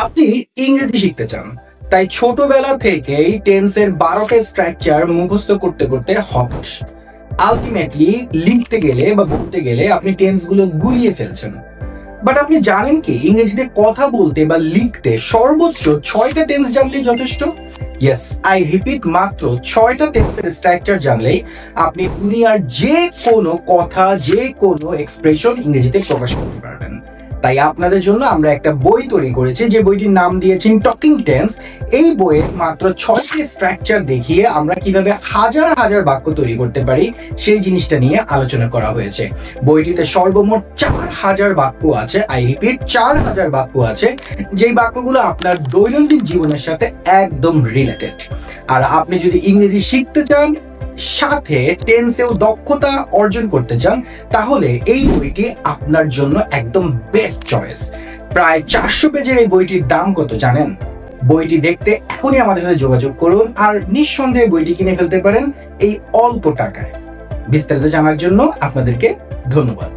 আপনি ইংরেজি শিখতে চান, তাই ছোটবেলা থেকেই টেন্সের 12টা স্ট্রাকচার মুখস্থ করতে করতে হতাশ। আলটিমেটলি লিখতে গেলে বা বলতে গেলে আপনি টেন্সগুলো গুলিয়ে ফেলছেন। বাট আপনি জানেন কি ইংরেজিতে কথা বলতে বা লিখতে সর্বোচ্চ 6টা টেন্স জানলেই যথেষ্ট। ইয়েস, আই রিপিট, মাত্র 6টা টেন্সের স্ট্রাকচার জানলেই আপনি দুনিয়ার যে কোনো কথা, যে কোনো এক্সপ্রেশন ইংরেজিতে প্রকাশ করতে পারবেন। তাই আপনাদের জন্য আমরা একটা বই তৈরি করেছি, যে বইটির নাম দিয়েছি টকিং টেন্স। এই বইয়ে মাত্র 6টি স্ট্রাকচার দেখিয়ে আমরা কিভাবে হাজার হাজার বাক্য তৈরি করতে পারি সেই জিনিসটা নিয়ে আলোচনা করা হয়েছে। বইটিতে সর্বমোট 4000 বাক্য আছে। আই রিপিট, 4000 বাক্য আছে, যেই বাক্যগুলো আপনার দৈনন্দিন জীবনের সাথে একদম রিলেটেড। আর আপনি যদি ইংরেজি শিখতে চান, সাথে টেন্সেও দক্ষতা অর্জন করতে চান, তাহলে এই বইটি আপনার জন্য একদম বেস্ট চয়েস। প্রায় 400 পেজের এই বইটির দাম কত জানেন? বইটি দেখতে এখনই আমাদের সাথে যোগাযোগ করুন আর নিঃসন্দেহে বইটি কিনে ফেলতে পারেন এই অল্প টাকায়। বিস্তারিত জানার জন্য আপনাদেরকে ধন্যবাদ।